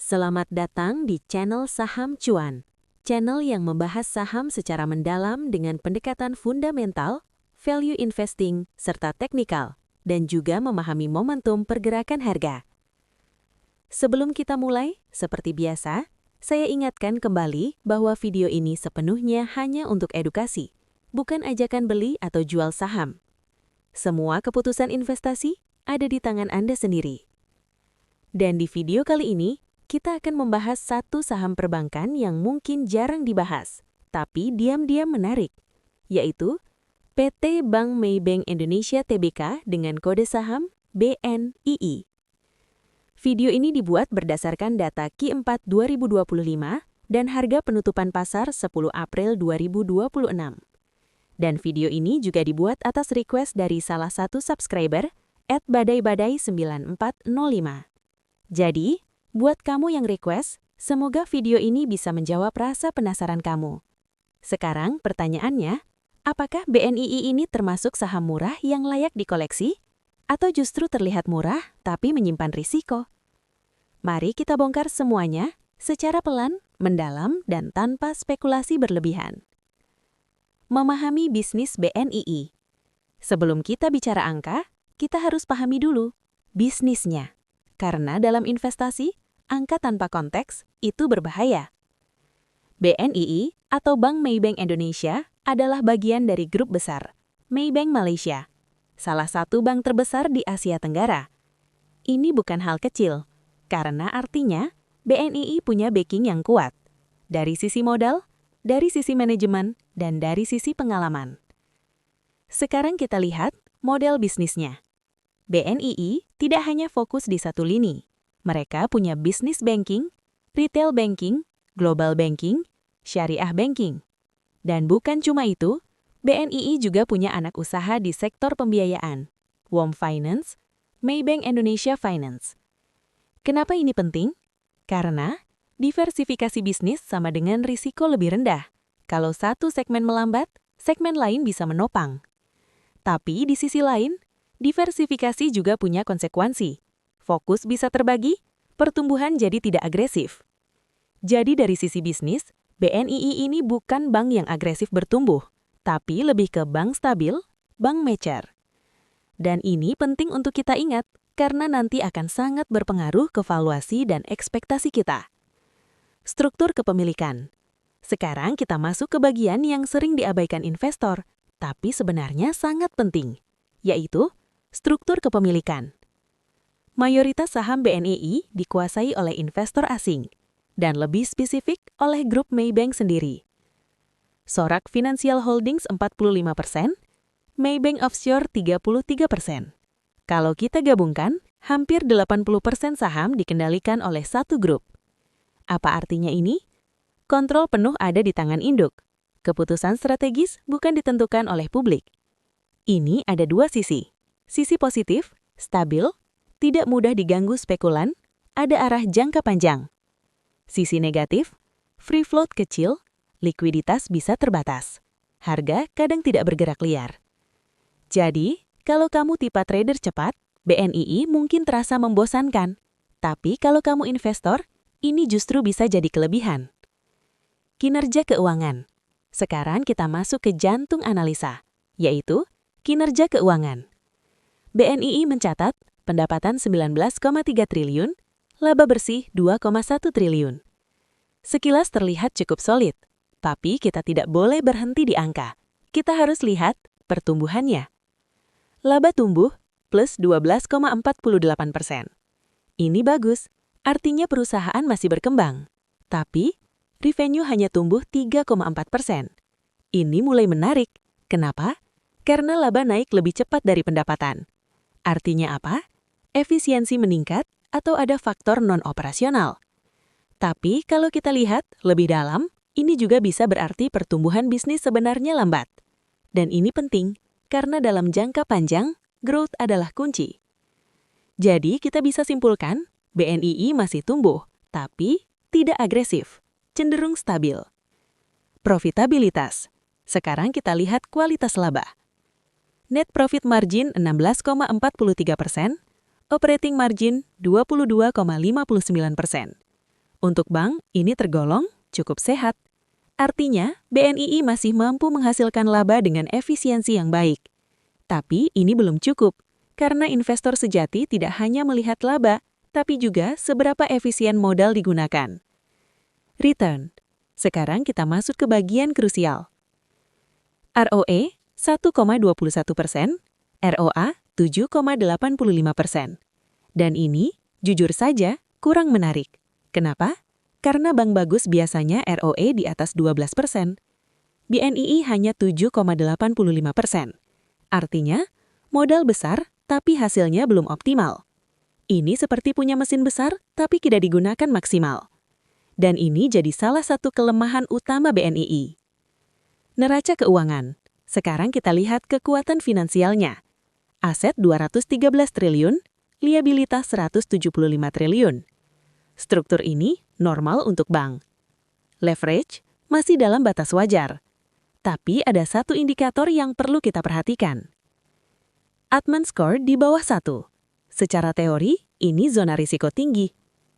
Selamat datang di channel Saham Cuan, channel yang membahas saham secara mendalam dengan pendekatan fundamental, value investing, serta teknikal, dan juga memahami momentum pergerakan harga. Sebelum kita mulai, seperti biasa, saya ingatkan kembali bahwa video ini sepenuhnya hanya untuk edukasi, bukan ajakan beli atau jual saham. Semua keputusan investasi ada di tangan Anda sendiri. Dan di video kali ini, kita akan membahas satu saham perbankan yang mungkin jarang dibahas, tapi diam-diam menarik, yaitu PT Bank Maybank Indonesia Tbk dengan kode saham BNII. Video ini dibuat berdasarkan data Q4 2025 dan harga penutupan pasar 10 April 2026. Dan video ini juga dibuat atas request dari salah satu subscriber, @badaibadai9405. Jadi, buat kamu yang request, semoga video ini bisa menjawab rasa penasaran kamu. Sekarang pertanyaannya, apakah BNII ini termasuk saham murah yang layak dikoleksi? Atau justru terlihat murah tapi menyimpan risiko? Mari kita bongkar semuanya secara pelan, mendalam, dan tanpa spekulasi berlebihan. Memahami bisnis BNII. Sebelum kita bicara angka, kita harus pahami dulu bisnisnya. Karena dalam investasi, angka tanpa konteks itu berbahaya. BNII atau Bank Maybank Indonesia adalah bagian dari grup besar, Maybank Malaysia, salah satu bank terbesar di Asia Tenggara. Ini bukan hal kecil, karena artinya BNII punya backing yang kuat, dari sisi modal, dari sisi manajemen, dan dari sisi pengalaman. Sekarang kita lihat model bisnisnya. BNII tidak hanya fokus di satu lini. Mereka punya business banking, retail banking, global banking, syariah banking. Dan bukan cuma itu, BNII juga punya anak usaha di sektor pembiayaan, WOM Finance, Maybank Indonesia Finance. Kenapa ini penting? Karena diversifikasi bisnis sama dengan risiko lebih rendah. Kalau satu segmen melambat, segmen lain bisa menopang. Tapi di sisi lain, diversifikasi juga punya konsekuensi. Fokus bisa terbagi, pertumbuhan jadi tidak agresif. Jadi dari sisi bisnis, BNII ini bukan bank yang agresif bertumbuh, tapi lebih ke bank stabil, bank mature. Dan ini penting untuk kita ingat, karena nanti akan sangat berpengaruh ke valuasi dan ekspektasi kita. Struktur kepemilikan. Sekarang kita masuk ke bagian yang sering diabaikan investor, tapi sebenarnya sangat penting, yaitu struktur kepemilikan. Mayoritas saham BNII dikuasai oleh investor asing, dan lebih spesifik oleh grup Maybank sendiri. Sorak Financial Holdings 45%, Maybank Offshore 33%. Kalau kita gabungkan, hampir 80% saham dikendalikan oleh satu grup. Apa artinya ini? Kontrol penuh ada di tangan induk. Keputusan strategis bukan ditentukan oleh publik. Ini ada dua sisi. Sisi positif, stabil, tidak mudah diganggu spekulan, ada arah jangka panjang. Sisi negatif, free float kecil, likuiditas bisa terbatas. Harga kadang tidak bergerak liar. Jadi, kalau kamu tipe trader cepat, BNII mungkin terasa membosankan. Tapi kalau kamu investor, ini justru bisa jadi kelebihan. Kinerja keuangan. Sekarang kita masuk ke jantung analisa, yaitu kinerja keuangan. BNII mencatat pendapatan 19,3 triliun, laba bersih 2,1 triliun. Sekilas terlihat cukup solid, tapi kita tidak boleh berhenti di angka. Kita harus lihat pertumbuhannya. Laba tumbuh plus 12,48%. Ini bagus, artinya perusahaan masih berkembang. Tapi, revenue hanya tumbuh 3,4%. Ini mulai menarik. Kenapa? Karena laba naik lebih cepat dari pendapatan. Artinya apa? Efisiensi meningkat atau ada faktor non-operasional. Tapi kalau kita lihat lebih dalam, ini juga bisa berarti pertumbuhan bisnis sebenarnya lambat. Dan ini penting, karena dalam jangka panjang, growth adalah kunci. Jadi kita bisa simpulkan, BNII masih tumbuh, tapi tidak agresif, cenderung stabil. Profitabilitas. Sekarang kita lihat kualitas laba. Net profit margin 16,43%, operating margin 22,59%. Untuk bank, ini tergolong cukup sehat. Artinya, BNII masih mampu menghasilkan laba dengan efisiensi yang baik. Tapi ini belum cukup, karena investor sejati tidak hanya melihat laba, tapi juga seberapa efisien modal digunakan. Return. Sekarang kita masuk ke bagian krusial. ROE 1,21%, ROA 7,85%. Dan ini, jujur saja, kurang menarik. Kenapa? Karena bank bagus biasanya ROE di atas 12%. BNII hanya 7,85%. Artinya, modal besar tapi hasilnya belum optimal. Ini seperti punya mesin besar tapi tidak digunakan maksimal. Dan ini jadi salah satu kelemahan utama BNII. Neraca keuangan. Sekarang kita lihat kekuatan finansialnya. Aset 213 triliun, liabilitas 175 triliun. Struktur ini normal untuk bank. Leverage masih dalam batas wajar. Tapi ada satu indikator yang perlu kita perhatikan. Admin score di bawah 1. Secara teori, ini zona risiko tinggi.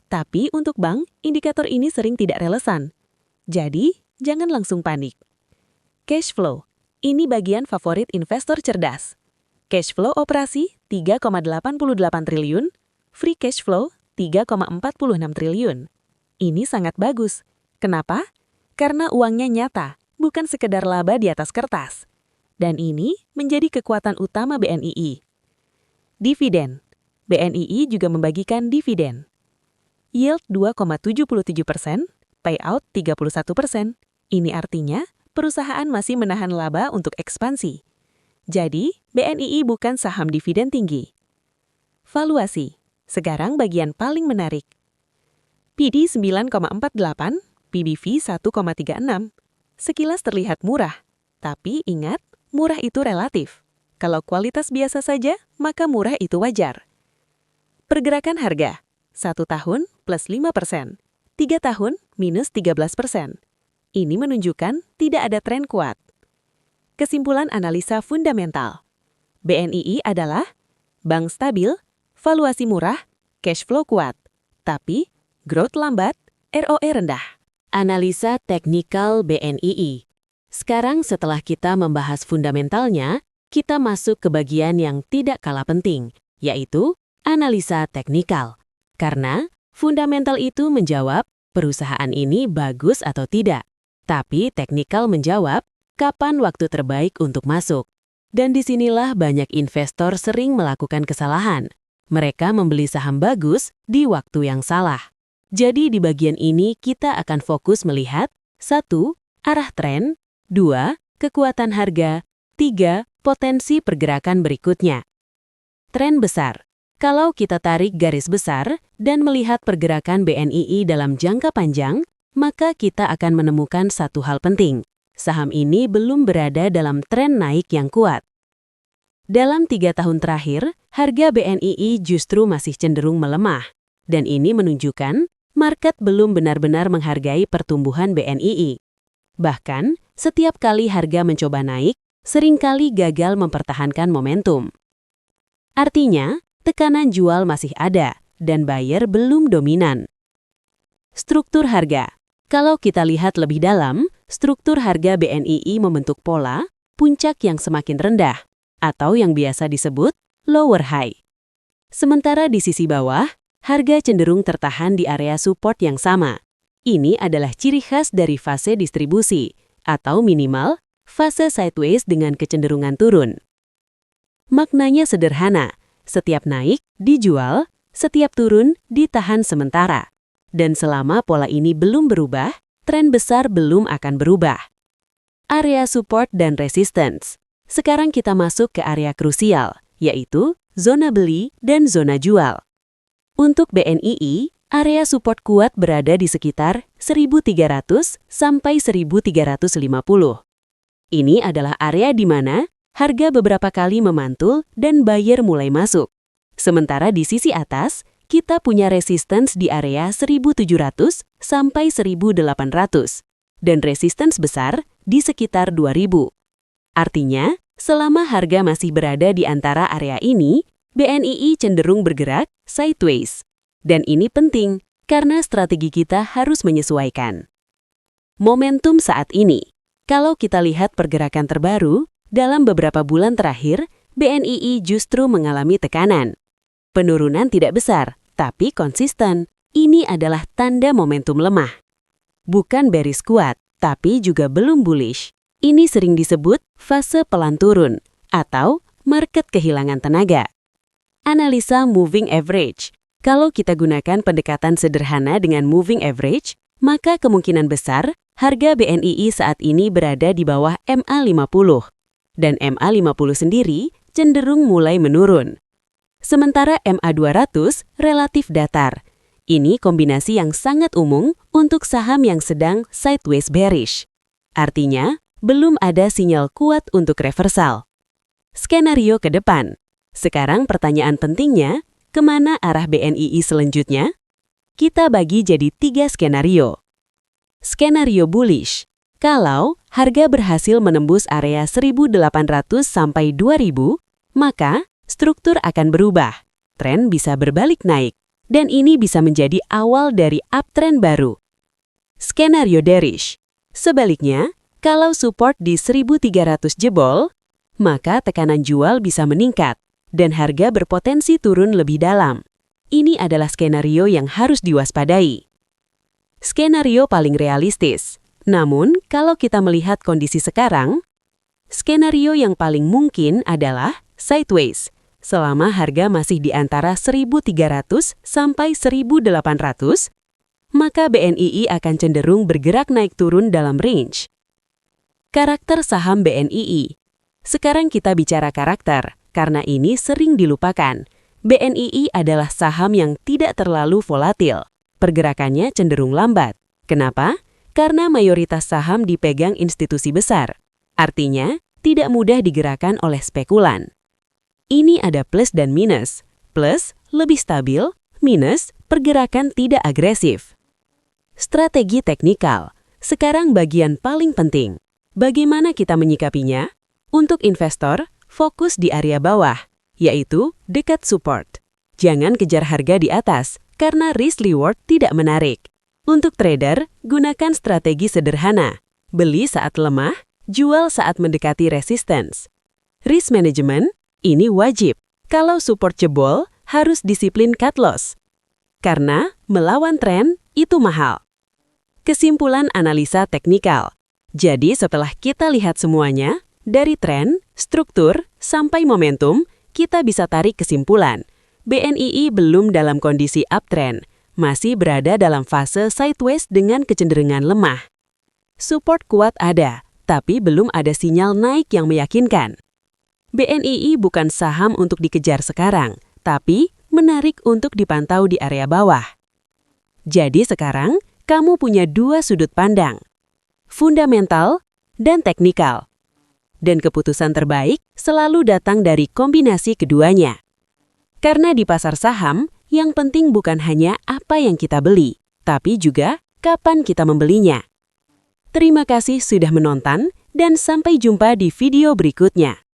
Tapi untuk bank, indikator ini sering tidak relevan. Jadi, jangan langsung panik. Cash flow. Ini bagian favorit investor cerdas. Cash flow operasi 3,88 triliun, free cash flow 3,46 triliun. Ini sangat bagus. Kenapa? Karena uangnya nyata, bukan sekedar laba di atas kertas. Dan ini menjadi kekuatan utama BNII. Dividen. BNII juga membagikan dividen. Yield 2,77%, payout 31%. Ini artinya perusahaan masih menahan laba untuk ekspansi. Jadi, BNII bukan saham dividen tinggi. Valuasi. Sekarang bagian paling menarik. PD 9,48, PBV 1,36. Sekilas terlihat murah. Tapi ingat, murah itu relatif. Kalau kualitas biasa saja, maka murah itu wajar. Pergerakan harga. 1 tahun plus 5%, 3 tahun minus 13%. Ini menunjukkan tidak ada tren kuat. Kesimpulan analisa fundamental. BNII adalah bank stabil, valuasi murah, cash flow kuat, tapi growth lambat, ROE rendah. Analisa teknikal BNII. Sekarang setelah kita membahas fundamentalnya, kita masuk ke bagian yang tidak kalah penting, yaitu analisa teknikal. Karena fundamental itu menjawab perusahaan ini bagus atau tidak, tapi teknikal menjawab kapan waktu terbaik untuk masuk. Dan disinilah banyak investor sering melakukan kesalahan. Mereka membeli saham bagus di waktu yang salah. Jadi di bagian ini kita akan fokus melihat 1. Arah tren, 2. Kekuatan harga, 3. Potensi pergerakan berikutnya. Tren besar. Kalau kita tarik garis besar dan melihat pergerakan BNII dalam jangka panjang, maka kita akan menemukan satu hal penting. Saham ini belum berada dalam tren naik yang kuat. Dalam 3 tahun terakhir, harga BNII justru masih cenderung melemah. Dan ini menunjukkan market belum benar-benar menghargai pertumbuhan BNII. Bahkan, setiap kali harga mencoba naik, seringkali gagal mempertahankan momentum. Artinya, tekanan jual masih ada, dan buyer belum dominan. Struktur harga. Kalau kita lihat lebih dalam, struktur harga BNII membentuk pola, puncak yang semakin rendah, atau yang biasa disebut lower high. Sementara di sisi bawah, harga cenderung tertahan di area support yang sama. Ini adalah ciri khas dari fase distribusi, atau minimal, fase sideways dengan kecenderungan turun. Maknanya sederhana. Setiap naik, dijual, setiap turun, ditahan sementara. Dan selama pola ini belum berubah, tren besar belum akan berubah. Area support dan resistance. Sekarang kita masuk ke area krusial, yaitu zona beli dan zona jual. Untuk BNII, area support kuat berada di sekitar 1.300 sampai 1.350. Ini adalah area di mana harga beberapa kali memantul dan buyer mulai masuk. Sementara di sisi atas, kita punya resistance di area 1.700 sampai 1.800 dan resistance besar di sekitar 2.000. Artinya, selama harga masih berada di antara area ini, BNII cenderung bergerak sideways. Dan ini penting, karena strategi kita harus menyesuaikan. Momentum saat ini. Kalau kita lihat pergerakan terbaru, dalam beberapa bulan terakhir, BNII justru mengalami tekanan. Penurunan tidak besar, tapi konsisten. Ini adalah tanda momentum lemah. Bukan bearish kuat, tapi juga belum bullish. Ini sering disebut fase pelan turun atau market kehilangan tenaga. Analisa moving average. Kalau kita gunakan pendekatan sederhana dengan moving average, maka kemungkinan besar harga BNII saat ini berada di bawah MA50. Dan MA50 sendiri cenderung mulai menurun. Sementara MA200 relatif datar. Ini kombinasi yang sangat umum untuk saham yang sedang sideways bearish. Artinya, belum ada sinyal kuat untuk reversal. Skenario ke depan. Sekarang pertanyaan pentingnya, kemana arah BNII selanjutnya? Kita bagi jadi 3 skenario. Skenario bullish. Kalau harga berhasil menembus area 1.800 sampai 2.000, maka struktur akan berubah. Tren bisa berbalik naik, dan ini bisa menjadi awal dari uptrend baru. Skenario bearish. Sebaliknya, kalau support di 1.300 jebol, maka tekanan jual bisa meningkat dan harga berpotensi turun lebih dalam. Ini adalah skenario yang harus diwaspadai. Skenario paling realistis. Namun, kalau kita melihat kondisi sekarang, skenario yang paling mungkin adalah sideways. Selama harga masih di antara 1.300 sampai 1.800, maka BNII akan cenderung bergerak naik turun dalam range. Karakter saham BNII. Sekarang kita bicara karakter, karena ini sering dilupakan. BNII adalah saham yang tidak terlalu volatil. Pergerakannya cenderung lambat. Kenapa? Karena mayoritas saham dipegang institusi besar. Artinya, tidak mudah digerakkan oleh spekulan. Ini ada plus dan minus. Plus, lebih stabil. Minus, pergerakan tidak agresif. Strategi teknikal. Sekarang bagian paling penting. Bagaimana kita menyikapinya? Untuk investor, fokus di area bawah, yaitu dekat support. Jangan kejar harga di atas, karena risk-reward tidak menarik. Untuk trader, gunakan strategi sederhana. Beli saat lemah, jual saat mendekati resistance. Risk management, ini wajib. Kalau support jebol, harus disiplin cut loss. Karena melawan tren itu mahal. Kesimpulan analisa teknikal. Jadi setelah kita lihat semuanya, dari tren, struktur, sampai momentum, kita bisa tarik kesimpulan. BNII belum dalam kondisi uptrend, masih berada dalam fase sideways dengan kecenderungan lemah. Support kuat ada, tapi belum ada sinyal naik yang meyakinkan. BNII bukan saham untuk dikejar sekarang, tapi menarik untuk dipantau di area bawah. Jadi sekarang, kamu punya 2 sudut pandang. Fundamental dan teknikal. Dan keputusan terbaik selalu datang dari kombinasi keduanya. Karena di pasar saham, yang penting bukan hanya apa yang kita beli, tapi juga kapan kita membelinya. Terima kasih sudah menonton, dan sampai jumpa di video berikutnya.